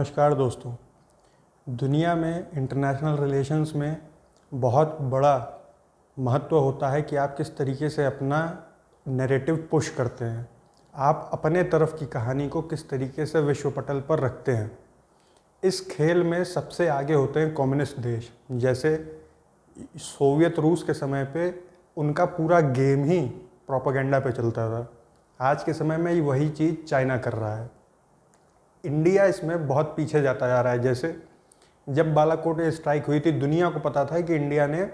नमस्कार दोस्तों। दुनिया में इंटरनेशनल रिलेशंस में बहुत बड़ा महत्व होता है कि आप किस तरीके से अपना नैरेटिव पुश करते हैं, आप अपने तरफ की कहानी को किस तरीके से विश्व पटल पर रखते हैं। इस खेल में सबसे आगे होते हैं कम्युनिस्ट देश। जैसे सोवियत रूस के समय पे उनका पूरा गेम ही प्रोपेगेंडा पे चलता था। आज के समय में वही चीज़ चाइना कर रहा है। इंडिया इसमें बहुत पीछे जाता जा रहा है। जैसे जब बालाकोट स्ट्राइक हुई थी, दुनिया को पता था कि इंडिया ने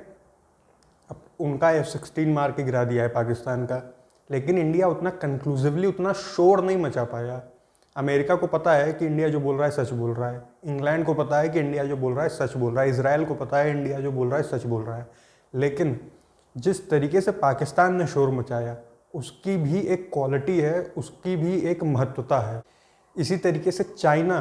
उनका F-16 मार के गिरा दिया है पाकिस्तान का, लेकिन इंडिया उतना कंक्लूसिवली उतना शोर नहीं मचा पाया। अमेरिका को पता है कि इंडिया जो बोल रहा है सच बोल रहा है, इंग्लैंड को पता है कि इंडिया जो बोल रहा है सच बोल रहा है, इजराइल को पता है इंडिया जो बोल रहा है सच बोल रहा है। लेकिन जिस तरीके से पाकिस्तान ने शोर मचाया, उसकी भी एक क्वालिटी है, उसकी भी एक महत्वता है। इसी तरीके से चाइना,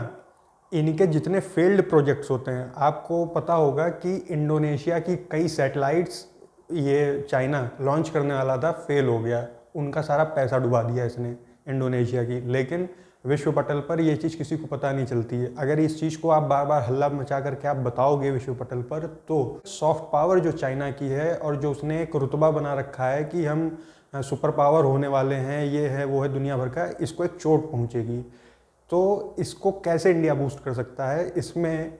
इनके जितने फेल्ड प्रोजेक्ट्स होते हैं, आपको पता होगा कि इंडोनेशिया की कई सैटेलाइट्स ये चाइना लॉन्च करने वाला था, फेल हो गया। उनका सारा पैसा डुबा दिया इसने इंडोनेशिया की। लेकिन विश्व पटल पर ये चीज़ किसी को पता नहीं चलती है। अगर इस चीज़ को आप बार बार हल्ला मचा करके आप बताओगे विश्व पटल पर, तो सॉफ्ट पावर जो चाइना की है और जो उसने एक रुतबा बना रखा है कि हम सुपर पावर होने वाले हैं, ये है वो है दुनिया भर का, इसको एक चोट पहुँचेगी। तो इसको कैसे इंडिया बूस्ट कर सकता है? इसमें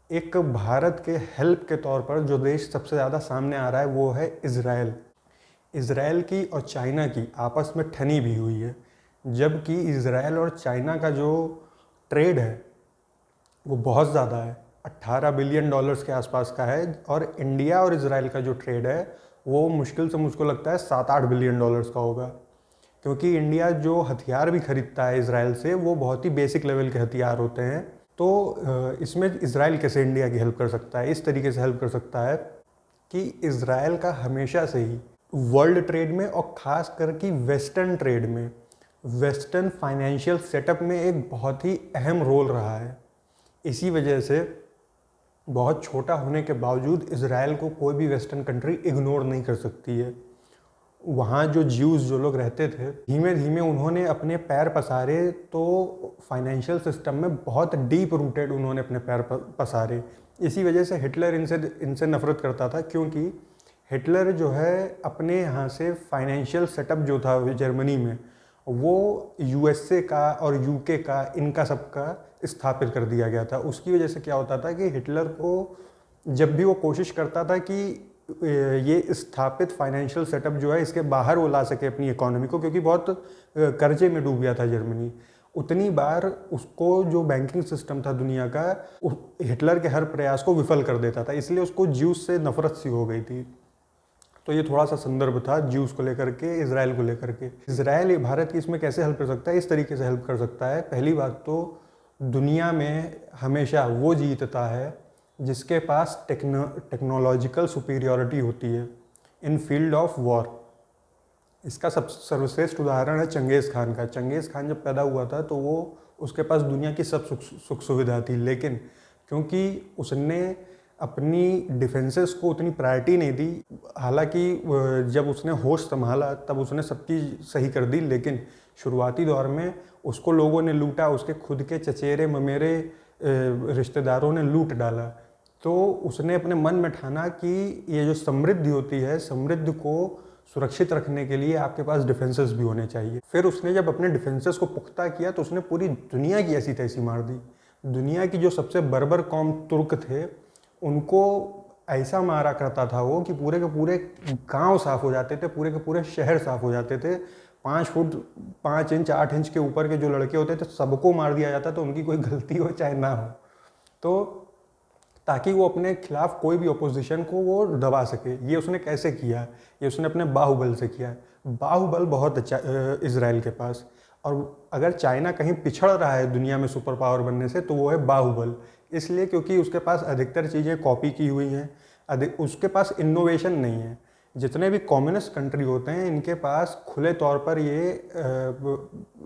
एक भारत के हेल्प के तौर पर जो देश सबसे ज़्यादा सामने आ रहा है वो है इज़राइल। इज़राइल की और चाइना की आपस में ठनी भी हुई है, जबकि इज़राइल और चाइना का जो ट्रेड है वो बहुत ज़्यादा है, 18 बिलियन डॉलर्स के आसपास का है। और इंडिया और इज़राइल का जो ट्रेड है वो मुश्किल से मुझको लगता है 7-8 बिलियन डॉलर्स का होगा, क्योंकि इंडिया जो हथियार भी खरीदता है इज़राइल से वो बहुत ही बेसिक लेवल के हथियार होते हैं। तो इसमें इज़राइल कैसे इंडिया की हेल्प कर सकता है? इस तरीके से हेल्प कर सकता है कि इज़राइल का हमेशा से ही वर्ल्ड ट्रेड में और ख़ास करके वेस्टर्न ट्रेड में, वेस्टर्न फाइनेंशियल सेटअप में एक बहुत ही अहम रोल रहा है। इसी वजह से बहुत छोटा होने के बावजूद इज़राइल को कोई भी वेस्टर्न कंट्री इग्नोर नहीं कर सकती है। वहाँ जो ज्यूज़ जो लोग रहते थे, धीमे धीमे उन्होंने अपने पैर पसारे, तो फाइनेंशियल सिस्टम में बहुत डीप रूटेड उन्होंने अपने पैर पसारे। इसी वजह से हिटलर इनसे नफ़रत करता था, क्योंकि हिटलर जो है अपने यहाँ से फाइनेंशियल सेटअप जो था जर्मनी में, वो यूएसए का और यूके का, इनका सबका स्थापित कर दिया गया था। उसकी वजह से क्या होता था कि हिटलर को जब भी वो कोशिश करता था कि ये स्थापित फाइनेंशियल सेटअप जो है इसके बाहर वो ला सके अपनी इकोनॉमी को, क्योंकि बहुत कर्जे में डूब गया था जर्मनी, उतनी बार उसको जो बैंकिंग सिस्टम था दुनिया का, हिटलर के हर प्रयास को विफल कर देता था। इसलिए उसको ज्यूस से नफरत सी हो गई थी। तो ये थोड़ा सा संदर्भ था ज्यूस को लेकर के, इजराइल को लेकर के। इजराइल भारत की इसमें कैसे हेल्प कर सकता है? इस तरीके से हेल्प कर सकता है। पहली बात तो दुनिया में हमेशा वो जीतता है जिसके पास टेक्नोलॉजिकल सुपीरियॉरिटी होती है इन फील्ड ऑफ वॉर। इसका सर्वश्रेष्ठ उदाहरण है चंगेज़ खान का। चंगेज़ खान जब पैदा हुआ था तो वो, उसके पास दुनिया की सब सुख सुविधा थी, लेकिन क्योंकि उसने अपनी डिफेंसेस को उतनी प्रायोरिटी नहीं दी। हालांकि जब उसने होश संभाला तब उसने सब चीज़ सही कर दी, लेकिन शुरुआती दौर में उसको लोगों ने लूटा, उसके खुद के चचेरे ममेरे रिश्तेदारों ने लूट डाला। तो उसने अपने मन में ठाना कि ये जो समृद्धि होती है, समृद्धि को सुरक्षित रखने के लिए आपके पास डिफेंसेस भी होने चाहिए। फिर उसने जब अपने डिफेंसेस को पुख्ता किया तो उसने पूरी दुनिया की ऐसी तैसी मार दी। दुनिया की जो सबसे बर्बर कौम तुर्क थे, उनको ऐसा मारा करता था वो कि पूरे के पूरे गांव साफ हो जाते थे, पूरे के पूरे शहर साफ हो जाते थे। 5 फुट 5 इंच 8 इंच के ऊपर के जो लड़के होते थे सबको मार दिया जाता, तो उनकी कोई गलती हो चाहे ना हो, तो ताकि वो अपने खिलाफ कोई भी अपोजिशन को वो दबा सके। ये उसने कैसे किया? ये उसने अपने बाहुबल से किया। बाहुबल बहुत अच्छा इजराइल के पास। और अगर चाइना कहीं पिछड़ रहा है दुनिया में सुपर पावर बनने से, तो वो है बाहुबल। इसलिए क्योंकि उसके पास अधिकतर चीज़ें कॉपी की हुई हैं, उसके पास इनोवेशन नहीं है। जितने भी कम्युनिस्ट कंट्री होते हैं, इनके पास खुले तौर पर ये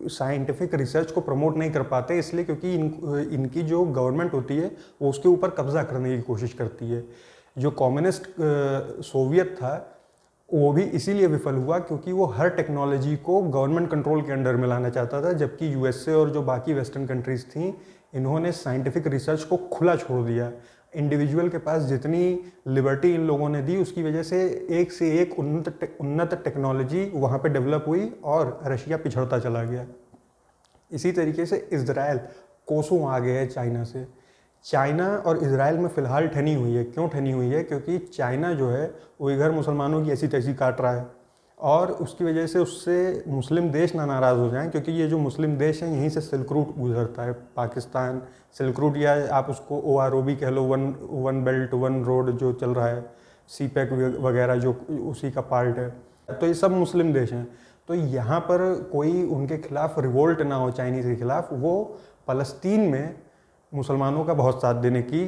साइंटिफिक रिसर्च को प्रमोट नहीं कर पाते, इसलिए क्योंकि इनकी जो गवर्नमेंट होती है वो उसके ऊपर कब्जा करने की कोशिश करती है। जो कम्युनिस्ट सोवियत था, वो भी इसीलिए विफल हुआ क्योंकि वो हर टेक्नोलॉजी को गवर्नमेंट कंट्रोल के अंडर में लाना चाहता था, जबकि यूएसए और जो बाकी वेस्टर्न कंट्रीज़ थी, इन्होंने साइंटिफिक रिसर्च को खुला छोड़ दिया। इंडिविजुअल के पास जितनी लिबर्टी इन लोगों ने दी, उसकी वजह से एक उन्नत टेक्नोलॉजी वहाँ पे डेवलप हुई और रशिया पिछड़ता चला गया। इसी तरीके से इजराइल कोसों आगे है चाइना से। चाइना और इजराइल में फ़िलहाल ठनी हुई है। क्यों ठनी हुई है? क्योंकि चाइना जो है वो इधर मुसलमानों की ऐसी तैसी काट रहा है और उसकी वजह से उससे मुस्लिम देश ना नाराज़ हो जाएं, क्योंकि ये जो मुस्लिम देश हैं यहीं से सिल्क रूट गुजरता है। पाकिस्तान सिल्क रूट, या आप उसको OROB कह लो, वन बेल्ट वन रोड जो चल रहा है, CPEC वगैरह जो उसी का पार्ट है। तो ये सब मुस्लिम देश हैं। तो यहाँ पर कोई उनके खिलाफ रिवोल्ट ना हो चाइनीज़ के खिलाफ, वो फ़लस्तीन में मुसलमानों का बहुत साथ देने की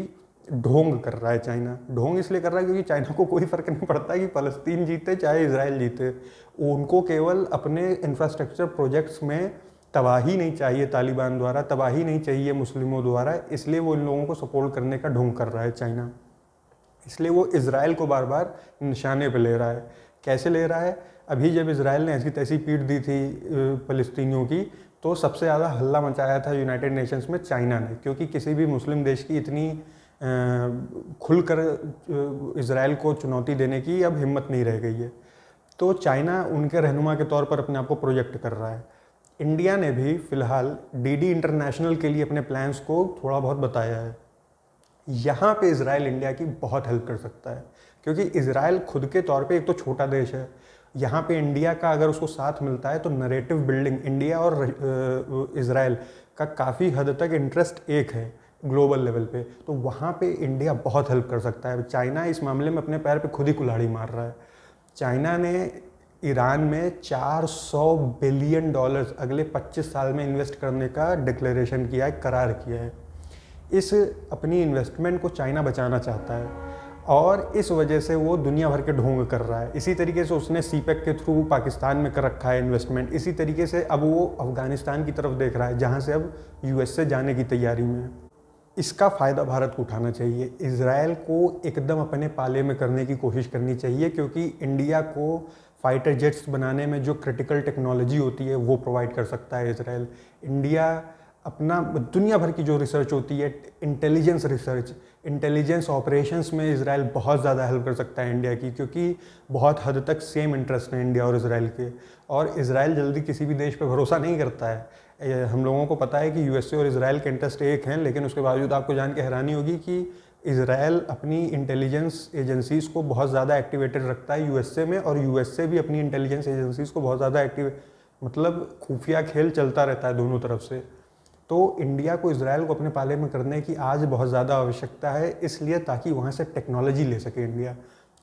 ढोंग कर रहा है चाइना। ढोंग इसलिए कर रहा है क्योंकि चाइना को कोई फ़र्क नहीं पड़ता कि फ़लस्तीन जीते चाहे इजराइल जीते। उनको केवल अपने इंफ्रास्ट्रक्चर प्रोजेक्ट्स में तबाही नहीं चाहिए, तालिबान द्वारा तबाही नहीं चाहिए मुस्लिमों द्वारा, इसलिए वो इन लोगों को सपोर्ट करने का ढोंग कर रहा है चाइना। इसलिए वो इजराइल को बार बार निशाने पर ले रहा है। कैसे ले रहा है? अभी जब इजराइल ने ऐसी तैसी पीट दी थी फ़लस्तीनियों की, तो सबसे ज़्यादा हल्ला मचाया था यूनाइटेड नेशंस में चाइना ने, क्योंकि किसी भी मुस्लिम देश की इतनी खुलकर इजराइल को चुनौती देने की अब हिम्मत नहीं रह गई है। तो चाइना उनके रहनुमा के तौर पर अपने आप को प्रोजेक्ट कर रहा है। इंडिया ने भी फ़िलहाल DD इंटरनेशनल के लिए अपने प्लान्स को थोड़ा बहुत बताया है। यहाँ पे इजराइल इंडिया की बहुत हेल्प कर सकता है, क्योंकि इजराइल खुद के तौर पे एक तो छोटा देश है। यहाँ पे इंडिया का अगर उसको साथ मिलता है तो नरेटिव बिल्डिंग इंडिया और इजराइल का काफ़ी हद तक इंटरेस्ट एक है ग्लोबल लेवल पे, तो वहाँ पे इंडिया बहुत हेल्प कर सकता है। चाइना इस मामले में अपने पैर पे खुद ही कुल्हाड़ी मार रहा है। चाइना ने ईरान में $400 बिलियन अगले 25 साल में इन्वेस्ट करने का डिक्लेरेशन किया है, करार किया है। इस अपनी इन्वेस्टमेंट को चाइना बचाना चाहता है और इस वजह से वो दुनिया भर के ढोंग कर रहा है। इसी तरीके से उसने CPEC के थ्रू पाकिस्तान में कर रखा है इन्वेस्टमेंट। इसी तरीके से अब वो अफ़गानिस्तान की तरफ देख रहा है, जहाँ से अब US से जाने की तैयारी में है। इसका फ़ायदा भारत को उठाना चाहिए। इजराइल को एकदम अपने पाले में करने की कोशिश करनी चाहिए, क्योंकि इंडिया को फाइटर जेट्स बनाने में जो क्रिटिकल टेक्नोलॉजी होती है वो प्रोवाइड कर सकता है इजराइल। इंडिया अपना दुनिया भर की जो रिसर्च होती है, इंटेलिजेंस रिसर्च, इंटेलिजेंस ऑपरेशंस में इजराइल बहुत ज़्यादा हेल्प कर सकता है इंडिया की, क्योंकि बहुत हद तक सेम इंटरेस्ट है इंडिया और इजराइल के। और इजराइल जल्दी किसी भी देश पे भरोसा नहीं करता है। हम लोगों को पता है कि USA और इजराइल के इंटरेस्ट एक हैं, लेकिन उसके बावजूद आपको जान के हैरानी होगी कि इजराइल अपनी इंटेलिजेंस एजेंसीज़ को बहुत ज़्यादा एक्टिवेटेड रखता है USA में, और USA भी अपनी इंटेलिजेंस एजेंसीज़ को बहुत ज़्यादा मतलब खुफिया खेल चलता रहता है दोनों तरफ से। तो इंडिया को इजराइल को अपने पाले में करने की आज बहुत ज़्यादा आवश्यकता है, इसलिए ताकि वहाँ से टेक्नोलॉजी ले सके इंडिया।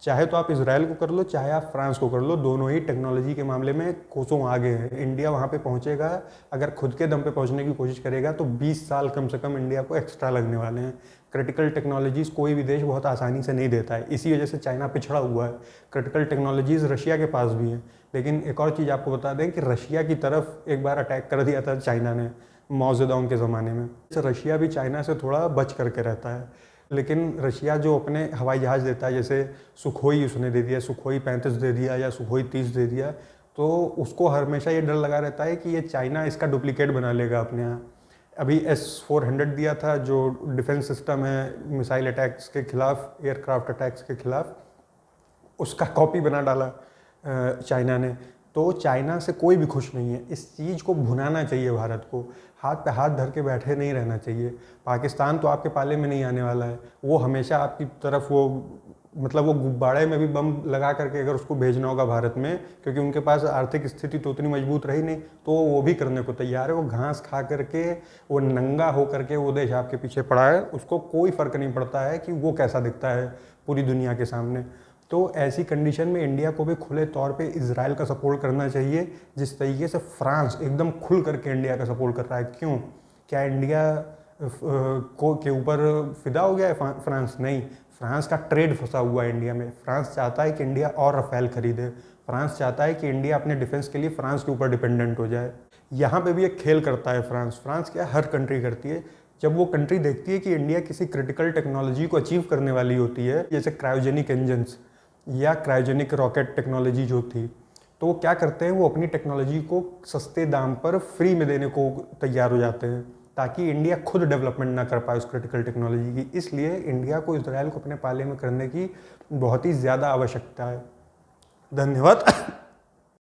चाहे तो आप इजराइल को कर लो, चाहे आप फ्रांस को कर लो, दोनों ही टेक्नोलॉजी के मामले में कोसों आगे हैं। इंडिया वहाँ पे पहुँचेगा, अगर खुद के दम पे पहुँचने की कोशिश करेगा तो 20 साल कम से कम इंडिया को एक्स्ट्रा लगने वाले हैं। क्रिटिकल टेक्नोलॉजीज़ कोई भी देश बहुत आसानी से नहीं देता है, इसी वजह से चाइना पिछड़ा हुआ है। क्रिटिकल टेक्नोलॉजीज़ रशिया के पास भी हैं, लेकिन एक और चीज़ आपको बता दें कि रशिया की तरफ एक बार अटैक कर दिया था चाइना ने माओ जेडोंग के ज़माने में। रशिया भी चाइना से थोड़ा बच करके रहता है, लेकिन रशिया जो अपने हवाई जहाज़ देता है, जैसे सुखोई उसने दे दिया, सुखोई 35 दे दिया या सुखोई 30 दे दिया, तो उसको हमेशा ये डर लगा रहता है कि ये चाइना इसका डुप्लीकेट बना लेगा अपने यहाँ। अभी S-400 दिया था, जो डिफेंस सिस्टम है मिसाइल अटैक्स के खिलाफ, एयरक्राफ्ट अटैक्स के खिलाफ, उसका कॉपी बना डाला चाइना ने। तो चाइना से कोई भी खुश नहीं है। इस चीज़ को भुनाना चाहिए भारत को, हाथ पे हाथ धर के बैठे नहीं रहना चाहिए। पाकिस्तान तो आपके पाले में नहीं आने वाला है, वो हमेशा आपकी तरफ वो मतलब वो गुब्बारे में भी बम लगा करके अगर उसको भेजना होगा भारत में, क्योंकि उनके पास आर्थिक स्थिति तो उतनी मजबूत रही नहीं, तो वो भी करने को तैयार है। वो घास खा करके, वो नंगा हो करके वो देश आपके पीछे पड़ा है, उसको कोई फ़र्क नहीं पड़ता है कि वो कैसा दिखता है पूरी दुनिया के सामने। तो ऐसी कंडीशन में इंडिया को भी खुले तौर पे इजराइल का सपोर्ट करना चाहिए, जिस तरीके से फ्रांस एकदम खुल करके इंडिया का सपोर्ट कर रहा है। क्यों? क्या इंडिया को के ऊपर फिदा हो गया है फ्रांस? नहीं, फ्रांस का ट्रेड फंसा हुआ है इंडिया में। फ्रांस चाहता है कि इंडिया और रफेल खरीदे, फ्रांस चाहता है कि इंडिया अपने डिफेंस के लिए फ्रांस के ऊपर डिपेंडेंट हो जाए। यहाँ पे भी एक खेल करता है फ्रांस। फ्रांस क्या हर कंट्री करती है, जब वो कंट्री देखती है कि इंडिया किसी क्रिटिकल टेक्नोलॉजी को अचीव करने वाली होती है, जैसे क्रायोजेनिक इंजन्स या क्रायोजेनिक रॉकेट टेक्नोलॉजी जो थी, तो वो क्या करते हैं, वो अपनी टेक्नोलॉजी को सस्ते दाम पर फ्री में देने को तैयार हो जाते हैं ताकि इंडिया खुद डेवलपमेंट ना कर पाए उस क्रिटिकल टेक्नोलॉजी की। इसलिए इंडिया को इजराइल को अपने पाले में करने की बहुत ही ज़्यादा आवश्यकता है। धन्यवाद।